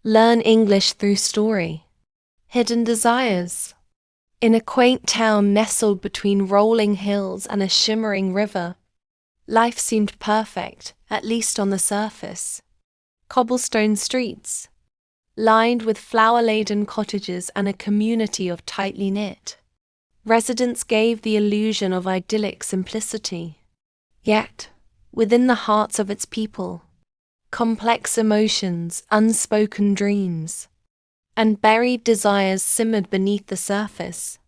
Learn English through story. Hidden desires. In a quaint town nestled between rolling hills and a shimmering river, life seemed perfect, at least on the surface. Cobblestone streets, lined with flower-laden cottages and a community of tightly knit residents gave the illusion of idyllic simplicity. Yet, within the hearts of its people, complex emotions, unspoken dreams, and buried desires simmered beneath the surface,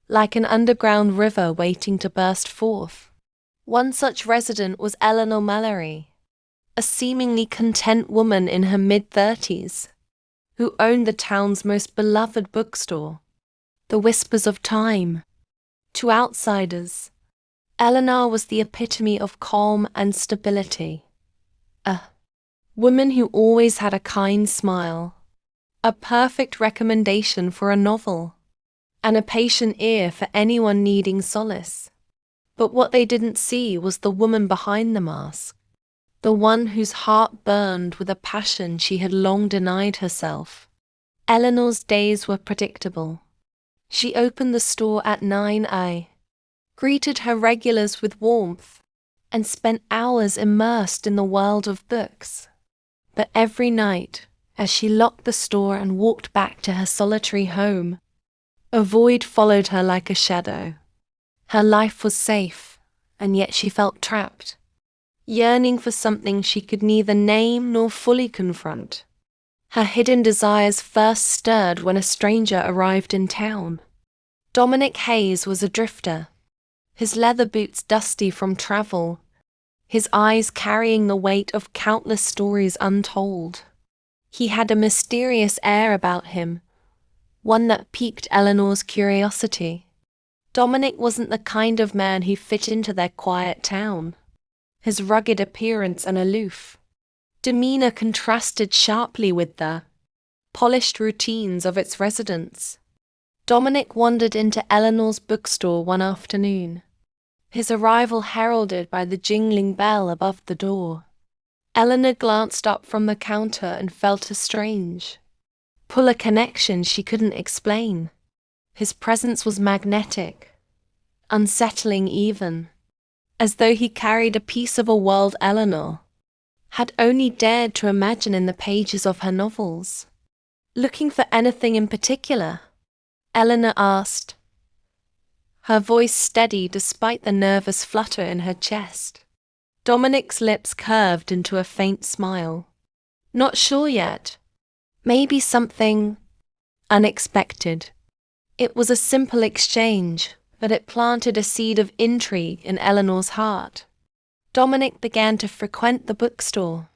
like an underground river waiting to burst forth. One such resident was Eleanor Mallory, a seemingly content woman in her mid-30s, who owned the town's most beloved bookstore, The Whispers of Time. To outsiders, Eleanor was the epitome of calm and stability. A woman who always had a kind smile, a perfect recommendation for a novel, and a patient ear for anyone needing solace. But what they didn't see was the woman behind the mask, the one whose heart burned with a passion she had long denied herself. Eleanor's days were predictable. She opened the store at 9 a.m., greeted her regulars with warmth, and spent hours immersed in the world of books. But every night, as she locked the store and walked back to her solitary home, a void followed her like a shadow. Her life was safe, and yet she felt trapped, yearning for something she could neither name nor fully confront. Her hidden desires first stirred when a stranger arrived in town. Dominic Hayes was a drifter, his leather boots dusty from travel, his eyes carrying the weight of countless stories untold. He had a mysterious air about him, one that piqued Eleanor's curiosity. Dominic wasn't the kind of man who fit into their quiet town. His rugged appearance and aloof demeanor contrasted sharply with the polished routines of its residents. Dominic wandered into Eleanor's bookstore one afternoon, his arrival heralded by the jingling bell above the door. Eleanor glanced up from the counter and felt a strange pull, a connection she couldn't explain. His presence was magnetic, unsettling even, as though he carried a piece of a world Eleanor had only dared to imagine in the pages of her novels. Looking for anything in particular? Eleanor asked, her voice steady despite the nervous flutter in her chest. Dominic's lips curved into a faint smile. Not sure yet. Maybe something unexpected. It was a simple exchange, but it planted a seed of intrigue in Eleanor's heart. Dominic began to frequent the bookstore,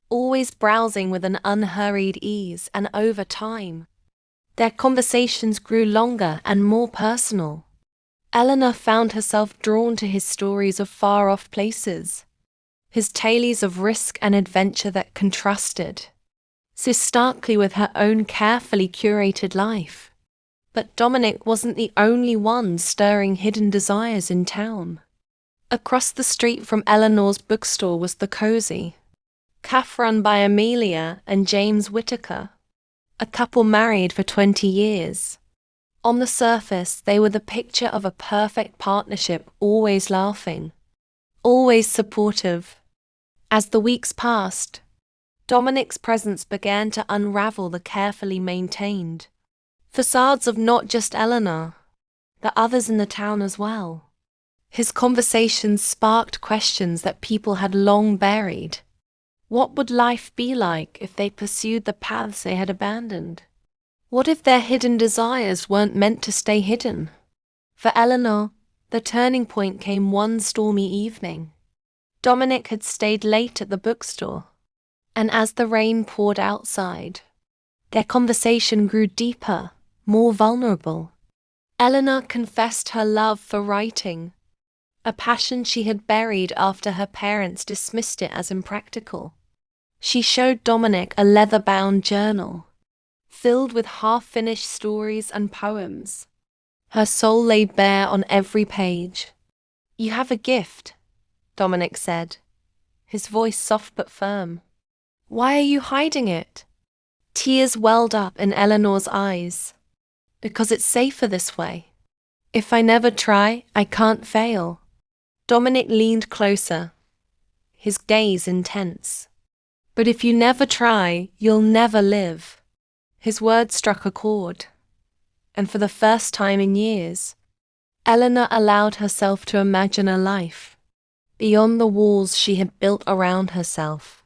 always browsing with an unhurried ease, and over time, their conversations grew longer and more personal. Eleanor found herself drawn to his stories of far-off places, his tales of risk and adventure that contrasted so starkly with her own carefully curated life. But Dominic wasn't the only one stirring hidden desires in town. Across the street from Eleanor's bookstore was the Cozy, cafe run by Amelia and James Whittaker, a couple married for 20 years. On the surface, they were the picture of a perfect partnership, always laughing, always supportive. As the weeks passed, Dominic's presence began to unravel the carefully maintained facades of not just Eleanor, the others in the town as well. His conversations sparked questions that people had long buried. What would life be like if they pursued the paths they had abandoned? What if their hidden desires weren't meant to stay hidden? For Eleanor, the turning point came one stormy evening. Dominic had stayed late at the bookstore, and as the rain poured outside, their conversation grew deeper, more vulnerable. Eleanor confessed her love for writing, a passion she had buried after her parents dismissed it as impractical. She showed Dominic a leather-bound journal, filled with half-finished stories and poems. Her soul lay bare on every page. "You have a gift," Dominic said, his voice soft but firm. "Why are you hiding it?" Tears welled up in Eleanor's eyes. Because it's safer this way. If I never try, I can't fail. Dominic leaned closer, his gaze intense. But if you never try, you'll never live. His words struck a chord. And for the first time in years, Eleanor allowed herself to imagine a life beyond the walls she had built around herself.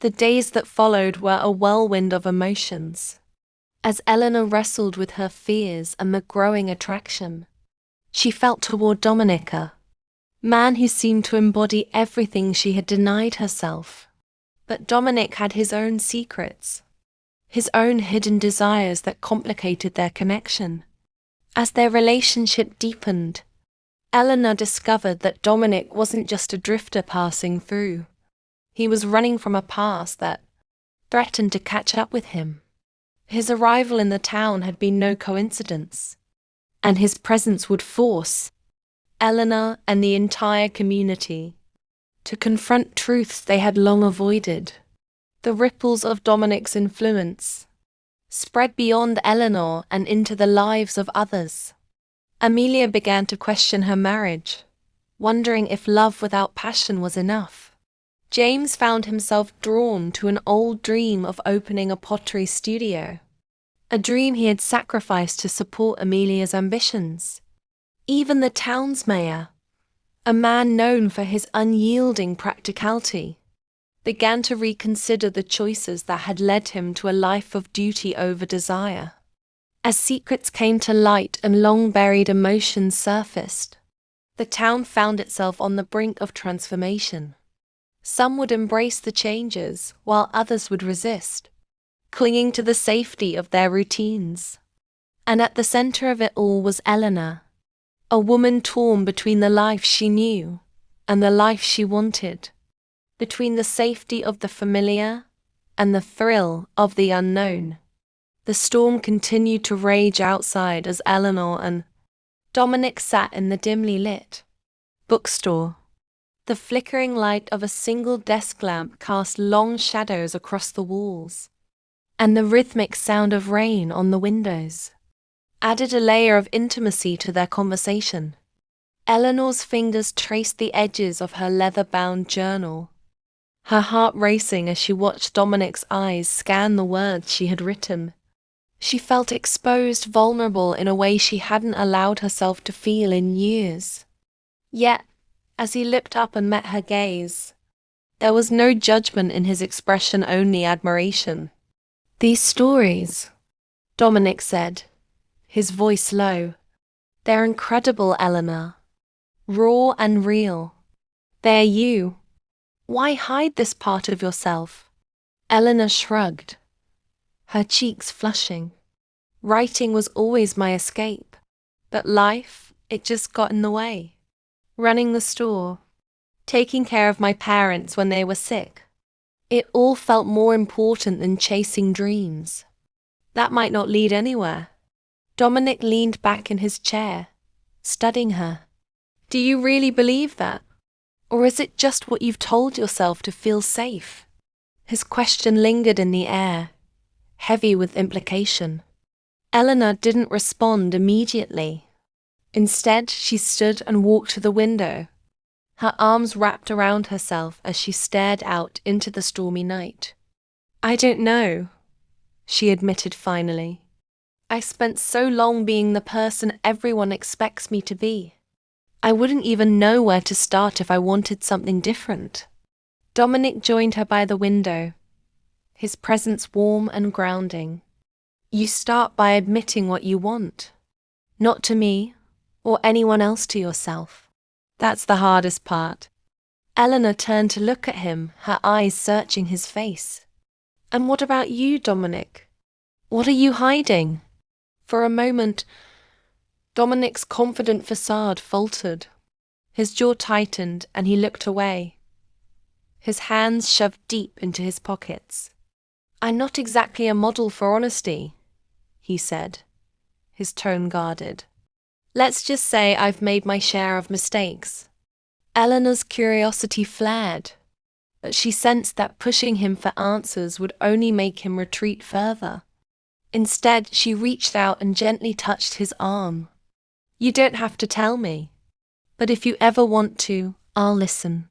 The days that followed were a whirlwind of emotions. As Eleanor wrestled with her fears and the growing attraction she felt toward Dominic, a man who seemed to embody everything she had denied herself. But Dominic had his own secrets, his own hidden desires that complicated their connection. As their relationship deepened, Eleanor discovered that Dominic wasn't just a drifter passing through. He was running from a past that threatened to catch up with him. His arrival in the town had been no coincidence, and his presence would force Eleanor and the entire community to confront truths they had long avoided. The ripples of Dominic's influence spread beyond Eleanor and into the lives of others. Amelia began to question her marriage, wondering if love without passion was enough. James found himself drawn to an old dream of opening a pottery studio, a dream he had sacrificed to support Amelia's ambitions. Even the town's mayor, a man known for his unyielding practicality, began to reconsider the choices that had led him to a life of duty over desire. As secrets came to light and long-buried emotions surfaced, the town found itself on the brink of transformation. Some would embrace the changes, while others would resist, clinging to the safety of their routines. And at the center of it all was Eleanor, a woman torn between the life she knew and the life she wanted, between the safety of the familiar and the thrill of the unknown. The storm continued to rage outside as Eleanor and Dominic sat in the dimly lit bookstore. The flickering light of a single desk lamp cast long shadows across the walls, and the rhythmic sound of rain on the windows added a layer of intimacy to their conversation. Eleanor's fingers traced the edges of her leather-bound journal, her heart racing as she watched Dominic's eyes scan the words she had written. She felt exposed, vulnerable in a way she hadn't allowed herself to feel in years. Yet, as he looked up and met her gaze, there was no judgment in his expression, only admiration. "These stories," Dominic said, his voice low, "they're incredible, Eleanor. Raw and real. They're you. Why hide this part of yourself?" Eleanor shrugged, her cheeks flushing. "Writing was always my escape, but life, it just got in the way. Running the store, taking care of my parents when they were sick. It all felt more important than chasing dreams that might not lead anywhere." Dominic leaned back in his chair, studying her. "Do you really believe that? Or is it just what you've told yourself to feel safe?" His question lingered in the air, heavy with implication. Eleanor didn't respond immediately. Instead, she stood and walked to the window, her arms wrapped around herself as she stared out into the stormy night. "I don't know," she admitted finally. "I spent so long being the person everyone expects me to be. I wouldn't even know where to start if I wanted something different." Dominic joined her by the window, his presence warm and grounding. "You start by admitting what you want. Not to me, or anyone else, to yourself. That's the hardest part." Eleanor turned to look at him, her eyes searching his face. "And what about you, Dominic? What are you hiding?" For a moment, Dominic's confident facade faltered. His jaw tightened and he looked away, his hands shoved deep into his pockets. "I'm not exactly a model for honesty," he said, his tone guarded. "Let's just say I've made my share of mistakes." Eleanor's curiosity flared. but she sensed that pushing him for answers would only make him retreat further. Instead, she reached out and gently touched his arm. "You don't have to tell me, but if you ever want to, I'll listen."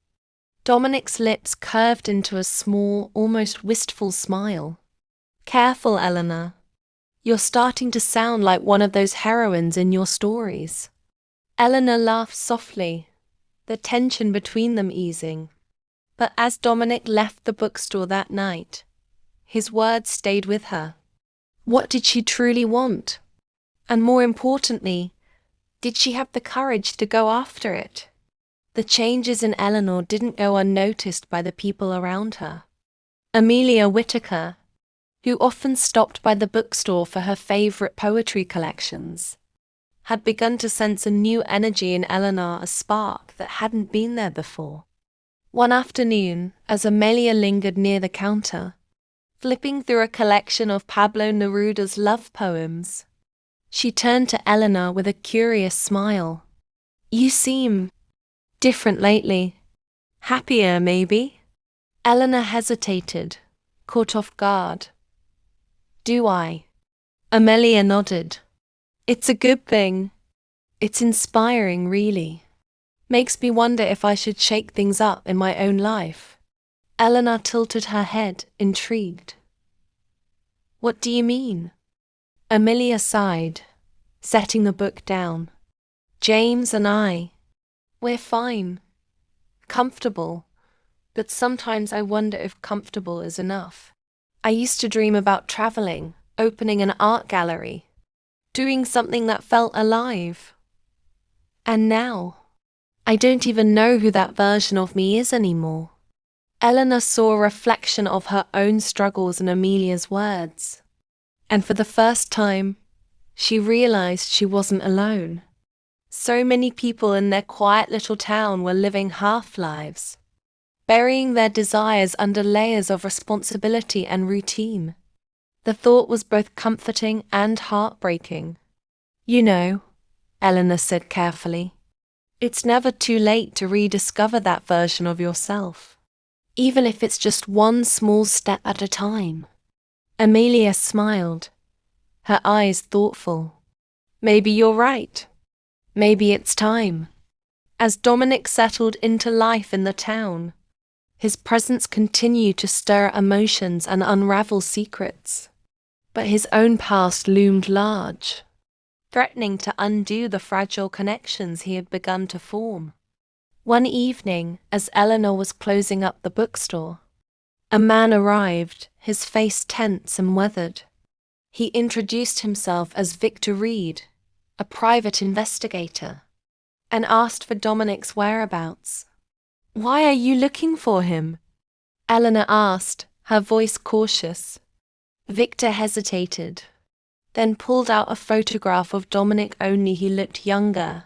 Dominic's lips curved into a small, almost wistful smile. "Careful, Eleanor. You're starting to sound like one of those heroines in your stories." Eleanor laughed softly, the tension between them easing. But as Dominic left the bookstore that night, his words stayed with her. What did she truly want? And more importantly, did she have the courage to go after it? The changes in Eleanor didn't go unnoticed by the people around her. Amelia Whittaker, who often stopped by the bookstore for her favorite poetry collections, had begun to sense a new energy in Eleanor, a spark that hadn't been there before. One afternoon, as Amelia lingered near the counter, flipping through a collection of Pablo Neruda's love poems, she turned to Eleanor with a curious smile. "You seem different lately. Happier, maybe?" Eleanor hesitated, caught off guard. "Do I?" Amelia nodded. "It's a good thing. It's inspiring, really. Makes me wonder if I should shake things up in my own life." Eleanor tilted her head, intrigued. "What do you mean?" Amelia sighed, setting the book down. "James and we're fine. Comfortable. But sometimes I wonder if comfortable is enough. I used to dream about traveling, opening an art gallery, doing something that felt alive. And now, I don't even know who that version of me is anymore." Eleanor saw a reflection of her own struggles in Amelia's words. And for the first time, she realized she wasn't alone. So many people in their quiet little town were living half-lives, burying their desires under layers of responsibility and routine. The thought was both comforting and heartbreaking. "You know," Eleanor said carefully, "it's never too late to rediscover that version of yourself, even if it's just one small step at a time." Amelia smiled, her eyes thoughtful. "Maybe you're right. Maybe it's time." As Dominic settled into life in the town, his presence continued to stir emotions and unravel secrets. But his own past loomed large, threatening to undo the fragile connections he had begun to form. One evening, as Eleanor was closing up the bookstore, a man arrived, his face tense and weathered. He introduced himself as Victor Reed, a private investigator, and asked for Dominic's whereabouts. "Why are you looking for him?" Eleanor asked, her voice cautious. Victor hesitated, then pulled out a photograph of Dominic, only he looked younger,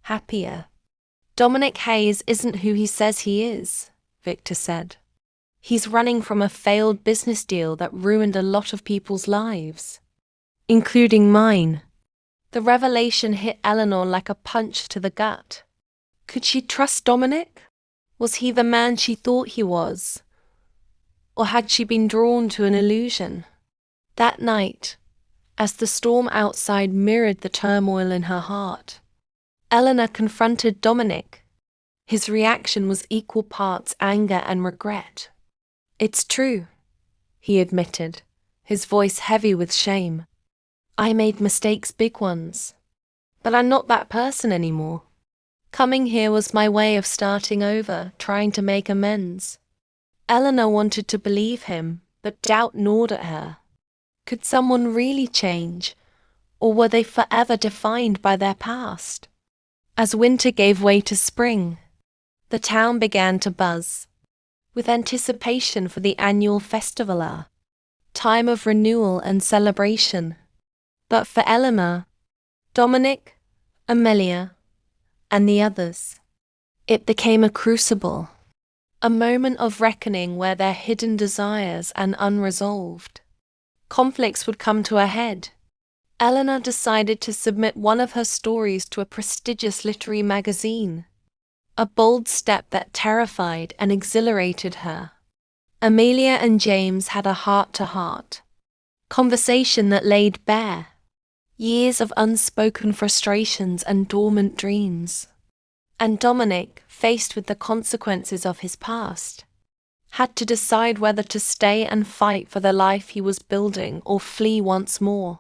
happier. "Dominic Hayes isn't who he says he is," Victor said. "He's running from a failed business deal that ruined a lot of people's lives, including mine." The revelation hit Eleanor like a punch to the gut. Could she trust Dominic? Was he the man she thought he was? Or had she been drawn to an illusion? That night, as the storm outside mirrored the turmoil in her heart, Eleanor confronted Dominic. His reaction was equal parts anger and regret. "It's true," he admitted, his voice heavy with shame. "I made mistakes, big ones. But I'm not that person anymore. Coming here was my way of starting over, trying to make amends." Eleanor wanted to believe him, but doubt gnawed at her. Could someone really change, or were they forever defined by their past? As winter gave way to spring, the town began to buzz, with anticipation for the annual festival, a time of renewal and celebration. But for Eleanor, Dominic, Amelia, and the others, it became a crucible, a moment of reckoning where their hidden desires and unresolved conflicts would come to a head. Eleanor decided to submit one of her stories to a prestigious literary magazine. a bold step that terrified and exhilarated her. Amelia and James had a heart-to-heart conversation that laid bare years of unspoken frustrations and dormant dreams. And Dominic, faced with the consequences of his past, had to decide whether to stay and fight for the life he was building or flee once more.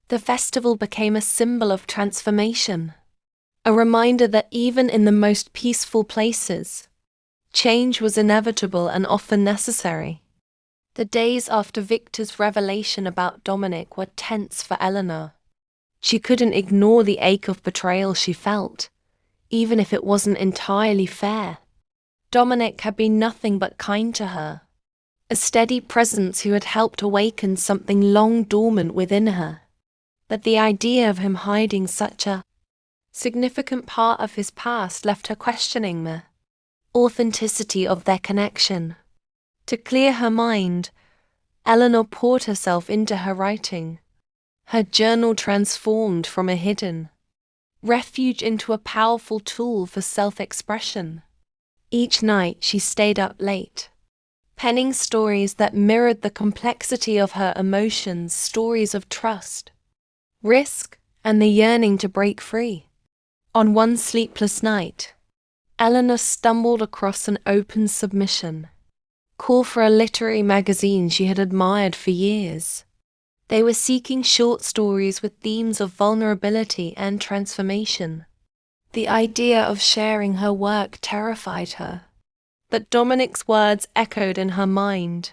The festival became a symbol of transformation, a reminder that even in the most peaceful places, change was inevitable and often necessary. The days after Victor's revelation about Dominic were tense for Eleanor. She couldn't ignore the ache of betrayal she felt, even if it wasn't entirely fair. Dominic had been nothing but kind to her, a steady presence who had helped awaken something long dormant within her. But the idea of him hiding such a significant part of his past left her questioning the authenticity of their connection. To clear her mind, Eleanor poured herself into her writing. Her journal transformed from a hidden refuge into a powerful tool for self-expression. Each night she stayed up late, penning stories that mirrored the complexity of her emotions, stories of trust, risk, and the yearning to break free. On one sleepless night, Eleanor stumbled across an open submission call for a literary magazine she had admired for years. They were seeking short stories with themes of vulnerability and transformation. The idea of sharing her work terrified her, but Dominic's words echoed in her mind.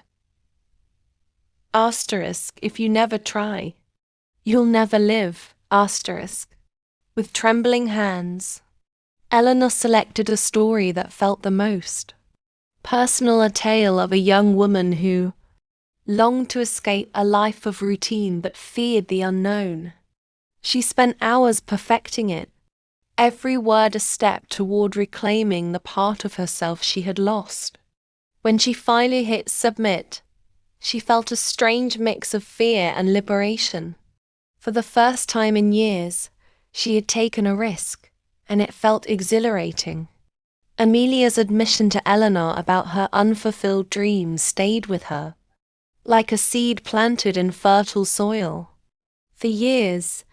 Asterisk, if you never try, you'll never live, asterisk. With trembling hands, Eleanor selected a story that felt the most personal, a tale of a young woman who longed to escape a life of routine but feared the unknown. She spent hours perfecting it, every word a step toward reclaiming the part of herself she had lost. When she finally hit submit, she felt a strange mix of fear and liberation. For the first time in years, she had taken a risk, and it felt exhilarating. Amelia's admission to Eleanor about her unfulfilled dreams stayed with her, like a seed planted in fertile soil. For years,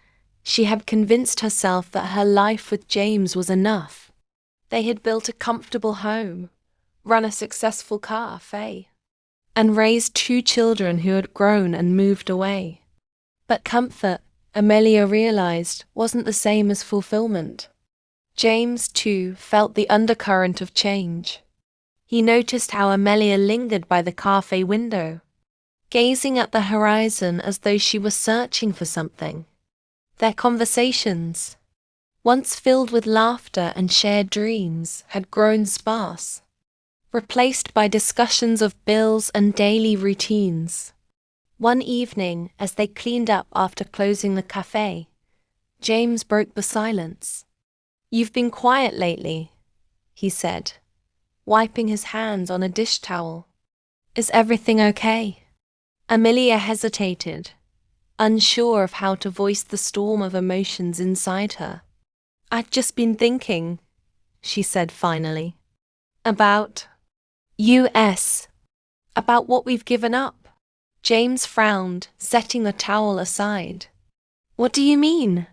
she had convinced herself that her life with James was enough. They had built a comfortable home, run a successful cafe, and raised 2 children who had grown and moved away. But comfort, Amelia realized, wasn't the same as fulfillment. James, too, felt the undercurrent of change. He noticed how Amelia lingered by the cafe window, gazing at the horizon as though she were searching for something. Their conversations, once filled with laughter and shared dreams, had grown sparse, replaced by discussions of bills and daily routines. One evening, as they cleaned up after closing the cafe, James broke the silence. "You've been quiet lately," he said, wiping his hands on a dish towel. "Is everything okay?" Amelia hesitated, unsure of how to voice the storm of emotions inside her. "I've just been thinking," she said finally, "about us, about what we've given up." James frowned, setting the towel aside. "What do you mean?"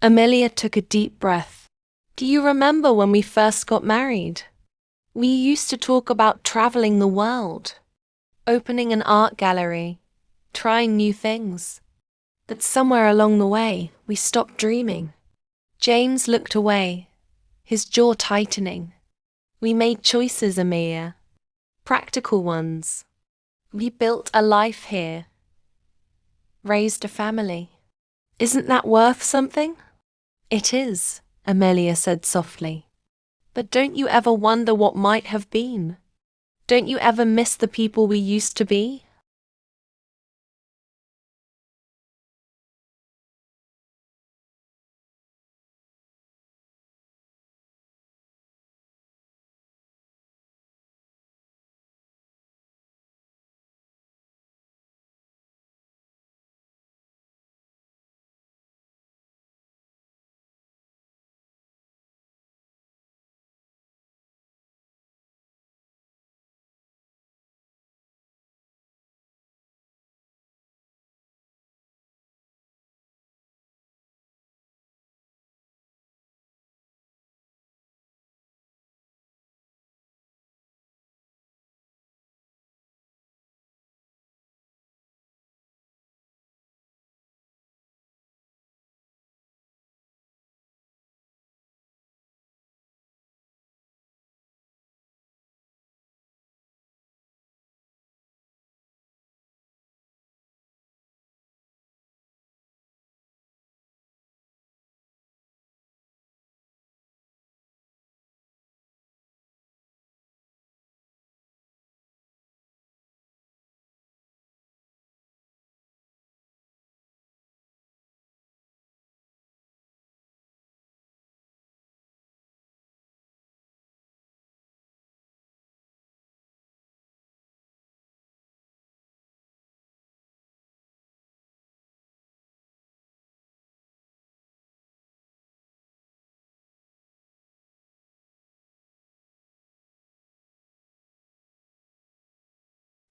Amelia took a deep breath. "Do you remember when we first got married? We used to talk about traveling the world, opening an art gallery, trying new things. But somewhere along the way, we stopped dreaming." James looked away, his jaw tightening. "We made choices, Amelia. Practical ones. We built a life here. Raised a family. Isn't that worth something?" "It is," Amelia said softly. "But don't you ever wonder what might have been? Don't you ever miss the people we used to be?"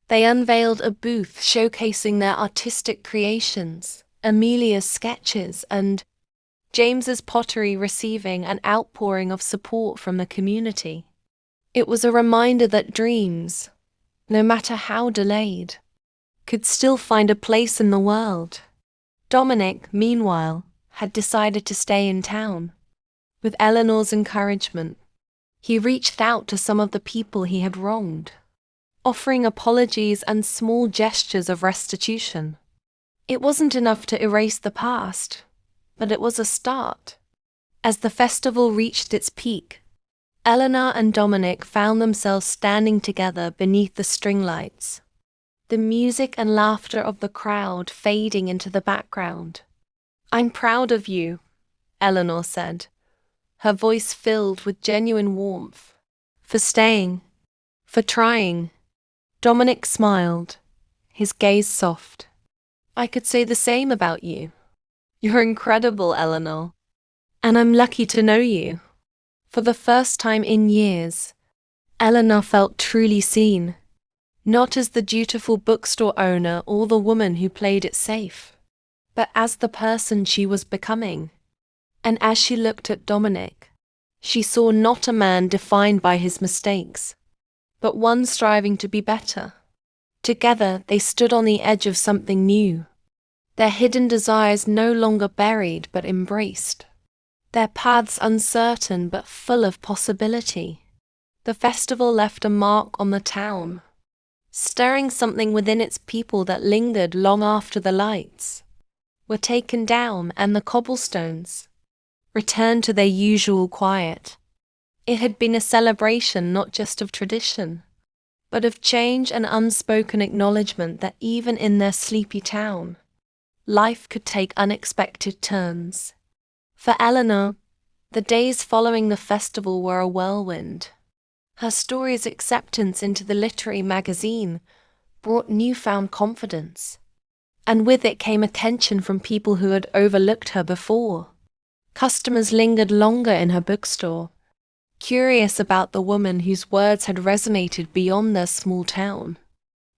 They unveiled a booth showcasing their artistic creations, Amelia's sketches, and James's pottery receiving an outpouring of support from the community. It was a reminder that dreams, no matter how delayed, could still find a place in the world. Dominic, meanwhile, had decided to stay in town. With Eleanor's encouragement, he reached out to some of the people he had wronged, offering apologies and small gestures of restitution. It wasn't enough to erase the past, but it was a start. As the festival reached its peak, Eleanor and Dominic found themselves standing together beneath the string lights, the music and laughter of the crowd fading into the background. "I'm proud of you," Eleanor said, her voice filled with genuine warmth. "For staying, for trying." Dominic smiled, his gaze soft. "I could say the same about you. You're incredible, Eleanor. And I'm lucky to know you." For the first time in years, Eleanor felt truly seen, not as the dutiful bookstore owner or the woman who played it safe, but as the person she was becoming. And as she looked at Dominic, she saw not a man defined by his mistakes, but one striving to be better. Together they stood on the edge of something new, their hidden desires no longer buried but embraced, their paths uncertain but full of possibility. The festival left a mark on the town, stirring something within its people that lingered long after the lights were taken down and the cobblestones returned to their usual quiet. It had been a celebration not just of tradition, but of change and unspoken acknowledgement that even in their sleepy town, life could take unexpected turns. For Eleanor, the days following the festival were a whirlwind. Her story's acceptance into the literary magazine brought newfound confidence, and with it came attention from people who had overlooked her before. Customers lingered longer in her bookstore, curious about the woman whose words had resonated beyond their small town.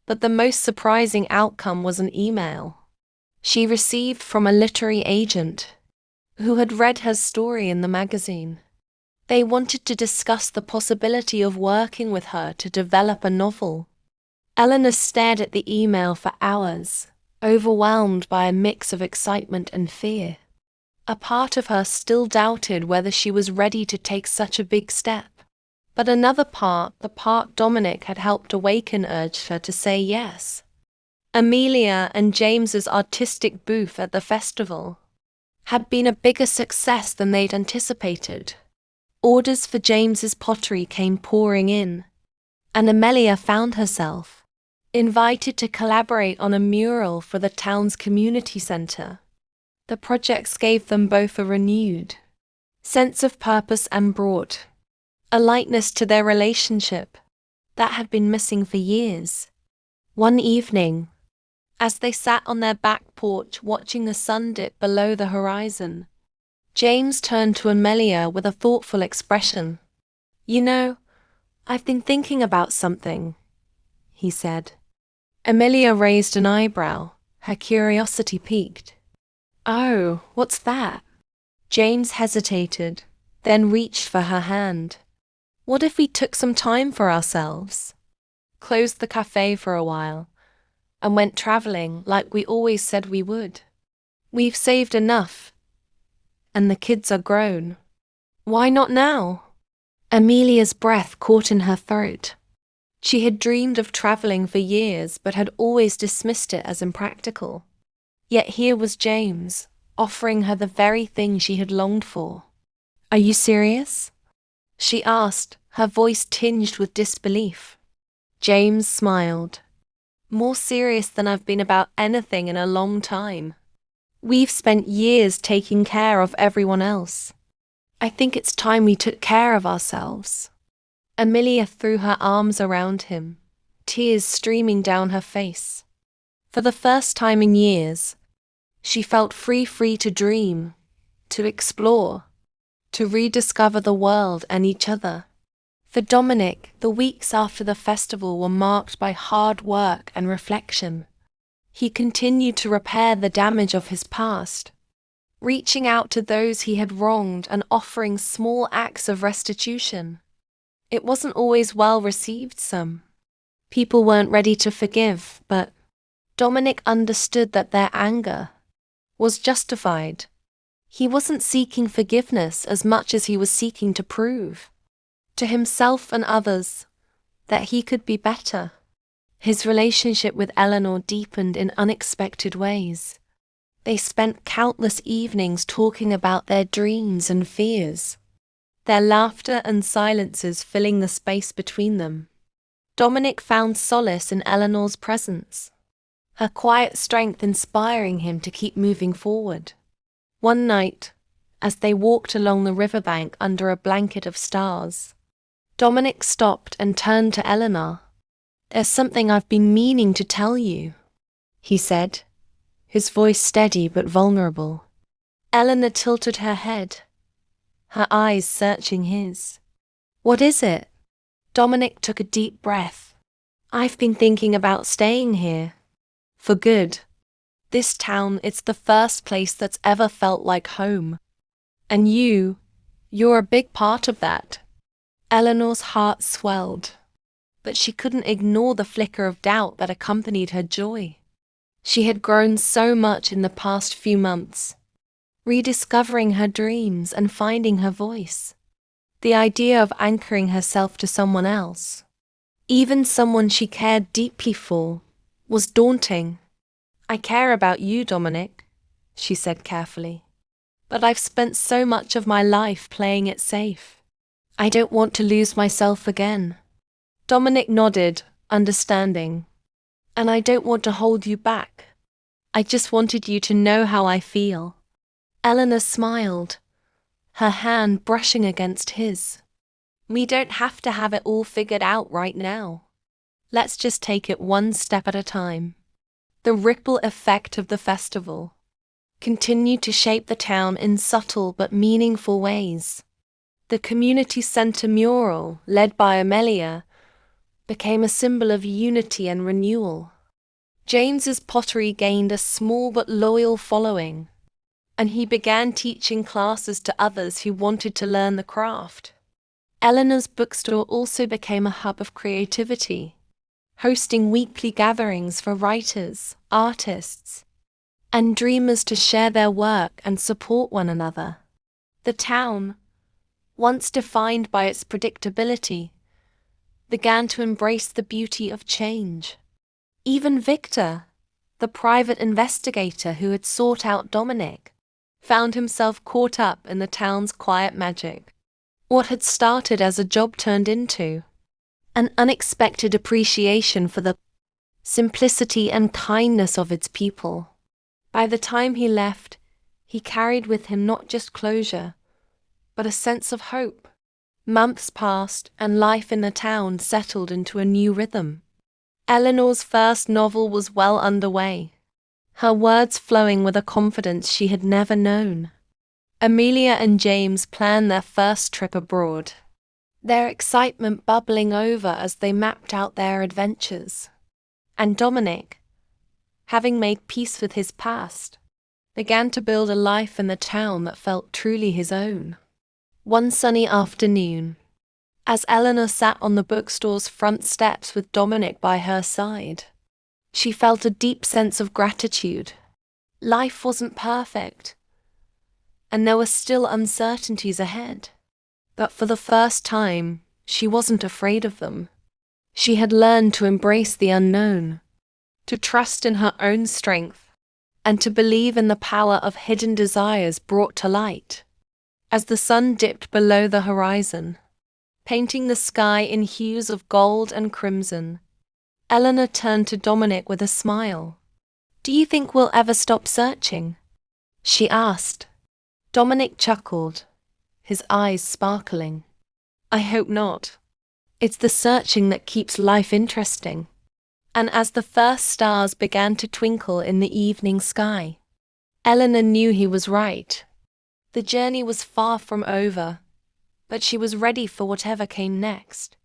But the most surprising outcome was an email she received from a literary agent who had read her story in the magazine. They wanted to discuss the possibility of working with her to develop a novel. Eleanor stared at the email for hours, overwhelmed by a mix of excitement and fear. A part of her still doubted whether she was ready to take such a big step. But another part, the part Dominic had helped awaken, urged her to say yes. Amelia and James's artistic booth at the festival had been a bigger success than they'd anticipated. Orders for James's pottery came pouring in, and Amelia found herself invited to collaborate on a mural for the town's community centre. The projects gave them both a renewed sense of purpose and brought a lightness to their relationship that had been missing for years. One evening, as they sat on their back porch watching the sun dip below the horizon, James turned to Amelia with a thoughtful expression. "You know, I've been thinking about something," he said. Amelia raised an eyebrow, her curiosity piqued. "Oh, what's that?" James hesitated, then reached for her hand. "What if we took some time for ourselves? Closed the cafe for a while, and went traveling like we always said we would. We've saved enough, and the kids are grown. Why not now?" Amelia's breath caught in her throat. She had dreamed of traveling for years but had always dismissed it as impractical. Yet here was James, offering her the very thing she had longed for. "Are you serious?" she asked, her voice tinged with disbelief. James smiled. "More serious than I've been about anything in a long time. We've spent years taking care of everyone else. I think it's time we took care of ourselves." Amelia threw her arms around him, tears streaming down her face. For the first time in years, she felt free to dream, to explore, to rediscover the world and each other. For Dominic, the weeks after the festival were marked by hard work and reflection. He continued to repair the damage of his past, reaching out to those he had wronged and offering small acts of restitution. It wasn't always well received. Some people weren't ready to forgive, but Dominic understood that their anger was justified. He wasn't seeking forgiveness as much as he was seeking to prove to himself and others that he could be better. His relationship with Eleanor deepened in unexpected ways. They spent countless evenings talking about their dreams and fears, their laughter and silences filling the space between them. Dominic found solace in Eleanor's presence, her quiet strength inspiring him to keep moving forward. One night, as they walked along the riverbank under a blanket of stars, Dominic stopped and turned to Eleanor. "There's something I've been meaning to tell you," he said, his voice steady but vulnerable. Eleanor tilted her head, her eyes searching his. "What is it?" Dominic took a deep breath. "I've been thinking about staying here. For good. This town, it's the first place that's ever felt like home. And you're a big part of that." Eleanor's heart swelled, but she couldn't ignore the flicker of doubt that accompanied her joy. She had grown so much in the past few months, rediscovering her dreams and finding her voice. The idea of anchoring herself to someone else, even someone she cared deeply for, was daunting. "I care about you, Dominic," she said carefully, "but I've spent so much of my life playing it safe. I don't want to lose myself again." Dominic nodded, understanding. "And I don't want to hold you back. I just wanted you to know how I feel." Eleanor smiled, her hand brushing against his. "We don't have to have it all figured out right now. Let's just take it one step at a time." The ripple effect of the festival continued to shape the town in subtle but meaningful ways. The community center mural, led by Amelia, became a symbol of unity and renewal. James's pottery gained a small but loyal following, and he began teaching classes to others who wanted to learn the craft. Eleanor's bookstore also became a hub of creativity, hosting weekly gatherings for writers, artists, and dreamers to share their work and support one another. The town, once defined by its predictability, began to embrace the beauty of change. Even Victor, the private investigator who had sought out Dominic, found himself caught up in the town's quiet magic. What had started as a job turned into an unexpected appreciation for the simplicity and kindness of its people. By the time he left, he carried with him not just closure, but a sense of hope. Months passed, and life in the town settled into a new rhythm. Eleanor's first novel was well underway, her words flowing with a confidence she had never known. Amelia and James planned their first trip abroad, their excitement bubbling over as they mapped out their adventures. And Dominic, having made peace with his past, began to build a life in the town that felt truly his own. One sunny afternoon, as Eleanor sat on the bookstore's front steps with Dominic by her side, she felt a deep sense of gratitude. Life wasn't perfect, and there were still uncertainties ahead. But for the first time, she wasn't afraid of them. She had learned to embrace the unknown, to trust in her own strength, and to believe in the power of hidden desires brought to light. As the sun dipped below the horizon, painting the sky in hues of gold and crimson, Eleanor turned to Dominic with a smile. "Do you think we'll ever stop searching?" she asked. Dominic chuckled, his eyes sparkling. "I hope not. It's the searching that keeps life interesting." And as the first stars began to twinkle in the evening sky, Eleanor knew he was right. The journey was far from over, but she was ready for whatever came next.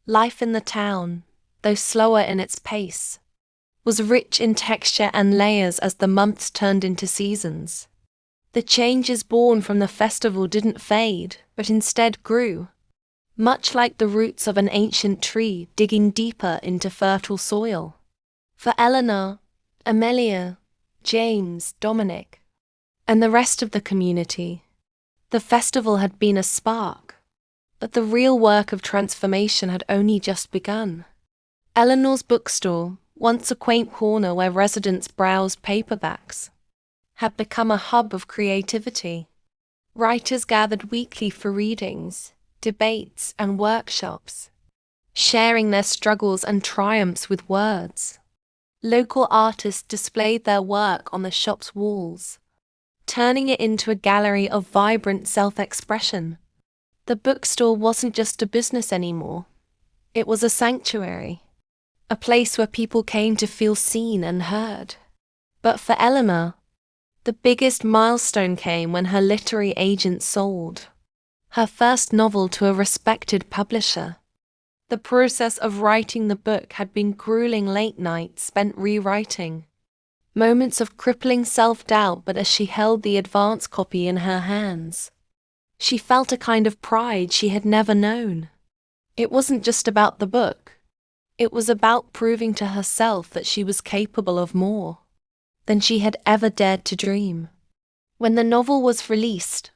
Life in the town, though slower in its pace, was rich in texture and layers as the months turned into seasons. The changes born from the festival didn't fade, but instead grew, much like the roots of an ancient tree digging deeper into fertile soil. For Eleanor, Amelia, James, Dominic, and the rest of the community, the festival had been a spark, but the real work of transformation had only just begun. Eleanor's bookstore, once a quaint corner where residents browsed paperbacks, had become a hub of creativity. Writers gathered weekly for readings, debates, and workshops, sharing their struggles and triumphs with words. Local artists displayed their work on the shop's walls, turning it into a gallery of vibrant self-expression. The bookstore wasn't just a business anymore. It was a sanctuary, a place where people came to feel seen and heard. But for Eleanor, the biggest milestone came when her literary agent sold her first novel to a respected publisher. The process of writing the book had been grueling late nights spent rewriting, moments of crippling self-doubt, but as she held the advance copy in her hands, she felt a kind of pride she had never known. It wasn't just about the book. It was about proving to herself that she was capable of more than she had ever dared to dream. When the novel was released,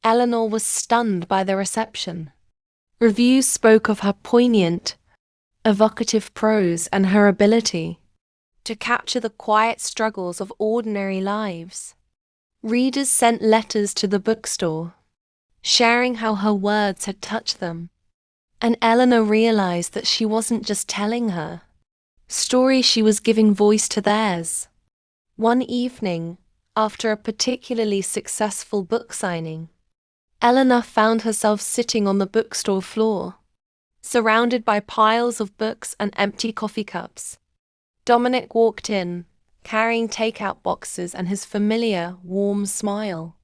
Eleanor was stunned by the reception. Reviews spoke of her poignant, evocative prose and her ability to capture the quiet struggles of ordinary lives. Readers sent letters to the bookstore, sharing how her words had touched them. And Eleanor realized that she wasn't just telling her stories, she was giving voice to theirs. One evening, after a particularly successful book signing, Eleanor found herself sitting on the bookstore floor, surrounded by piles of books and empty coffee cups. Dominic walked in, carrying takeout boxes and his familiar, warm smile.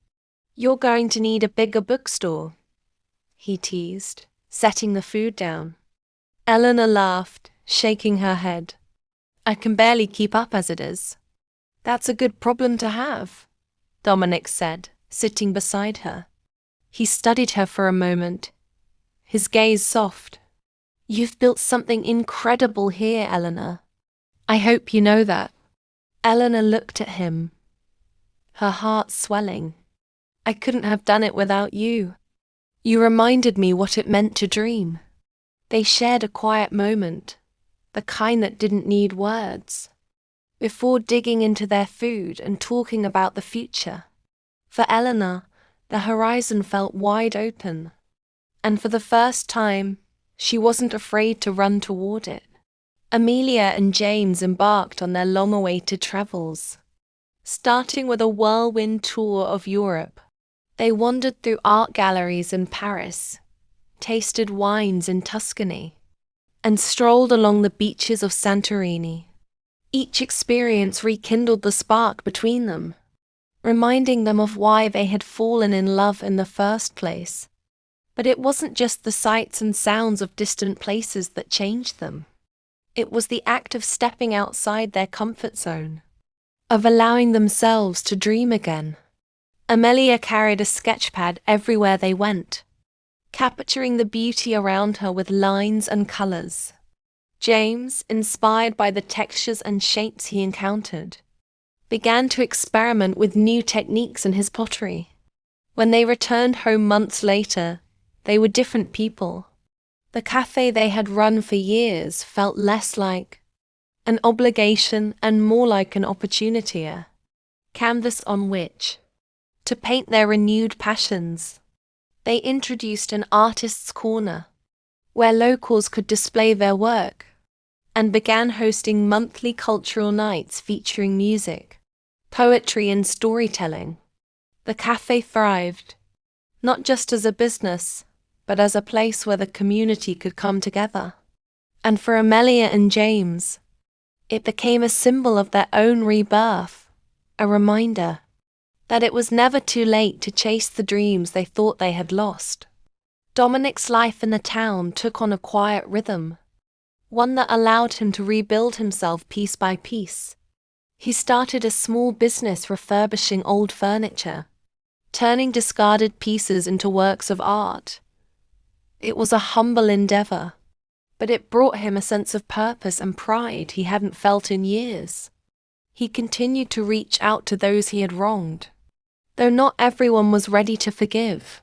"You're going to need a bigger bookstore," he teased, setting the food down. Eleanor laughed, shaking her head. "I can barely keep up as it is." "That's a good problem to have," Dominic said, sitting beside her. He studied her for a moment, his gaze soft. "You've built something incredible here, Eleanor. I hope you know that." Eleanor looked at him, her heart swelling. "I couldn't have done it without you. You reminded me what it meant to dream." They shared a quiet moment, the kind that didn't need words, before digging into their food and talking about the future. For Eleanor, the horizon felt wide open, and for the first time, she wasn't afraid to run toward it. Amelia and James embarked on their long-awaited travels. Starting with a whirlwind tour of Europe, they wandered through art galleries in Paris, tasted wines in Tuscany, and strolled along the beaches of Santorini. Each experience rekindled the spark between them, reminding them of why they had fallen in love in the first place. But it wasn't just the sights and sounds of distant places that changed them. It was the act of stepping outside their comfort zone, of allowing themselves to dream again. Amelia carried a sketchpad everywhere they went, capturing the beauty around her with lines and colors. James, inspired by the textures and shapes he encountered, began to experiment with new techniques in his pottery. When they returned home months later, they were different people. The cafe they had run for years felt less like an obligation and more like an opportunity, a canvas on which to paint their renewed passions. They introduced an artist's corner, where locals could display their work, and began hosting monthly cultural nights featuring music, poetry and storytelling. The cafe thrived, not just as a business, but as a place where the community could come together. And for Amelia and James, it became a symbol of their own rebirth, a reminder that it was never too late to chase the dreams they thought they had lost. Dominic's life in the town took on a quiet rhythm, one that allowed him to rebuild himself piece by piece. He started a small business refurbishing old furniture, turning discarded pieces into works of art. It was a humble endeavor, but it brought him a sense of purpose and pride he hadn't felt in years. He continued to reach out to those he had wronged, though not everyone was ready to forgive.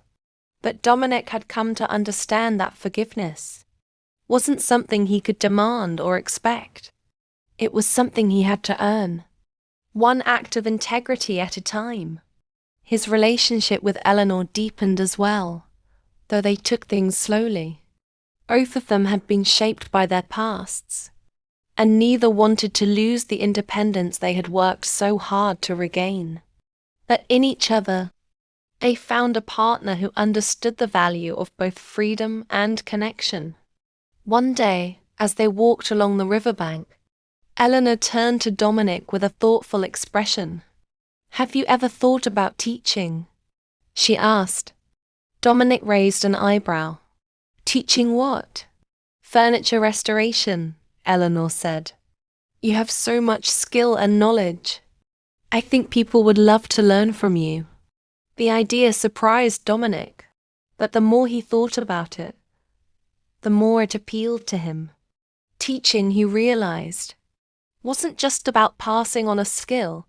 But Dominic had come to understand that forgiveness wasn't something he could demand or expect. It was something he had to earn, one act of integrity at a time. His relationship with Eleanor deepened as well, though they took things slowly. Both of them had been shaped by their pasts, and neither wanted to lose the independence they had worked so hard to regain. But in each other, they found a partner who understood the value of both freedom and connection. One day, as they walked along the riverbank, Eleanor turned to Dominic with a thoughtful expression. "Have you ever thought about teaching?" she asked. Dominic raised an eyebrow. "Teaching what?" "Furniture restoration," Eleanor said. "You have so much skill and knowledge. I think people would love to learn from you." The idea surprised Dominic, but the more he thought about it, the more it appealed to him. Teaching, he realized, wasn't just about passing on a skill.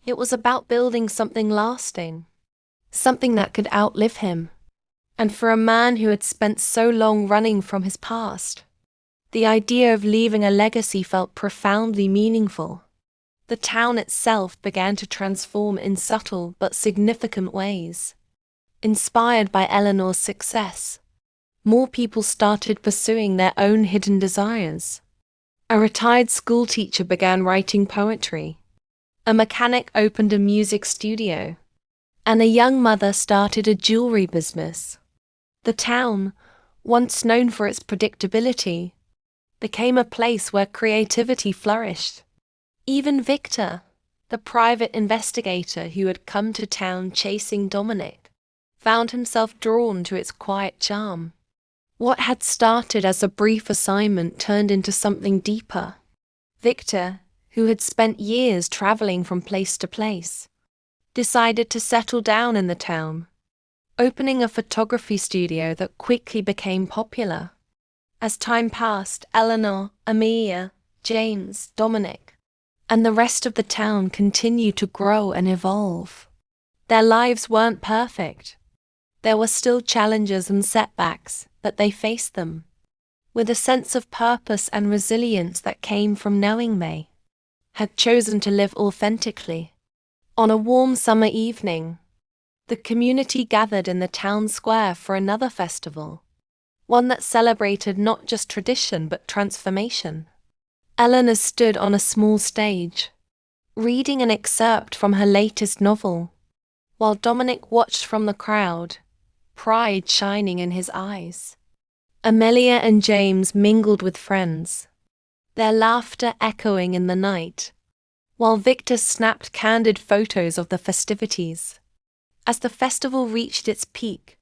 It was about building something lasting, something that could outlive him. And for a man who had spent so long running from his past, the idea of leaving a legacy felt profoundly meaningful. The town itself began to transform in subtle but significant ways. Inspired by Eleanor's success, more people started pursuing their own hidden desires. A retired schoolteacher began writing poetry. A mechanic opened a music studio. And a young mother started a jewelry business. The town, once known for its predictability, became a place where creativity flourished. Even Victor, the private investigator who had come to town chasing Dominic, found himself drawn to its quiet charm. What had started as a brief assignment turned into something deeper. Victor, who had spent years traveling from place to place, decided to settle down in the town, opening a photography studio that quickly became popular. As time passed, Eleanor, Amelia, James, Dominic, and the rest of the town continued to grow and evolve. Their lives weren't perfect. There were still challenges and setbacks, but they faced them with a sense of purpose and resilience that came from knowing they had chosen to live authentically. On a warm summer evening, the community gathered in the town square for another festival, one that celebrated not just tradition but transformation. Eleanor stood on a small stage, reading an excerpt from her latest novel, while Dominic watched from the crowd, pride shining in his eyes. Amelia and James mingled with friends, their laughter echoing in the night, while Victor snapped candid photos of the festivities. As the festival reached its peak,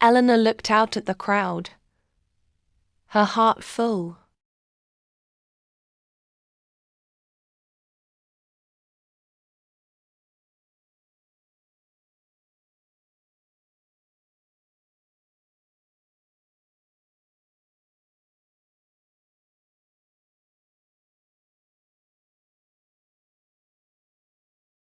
Eleanor looked out at the crowd, her heart full.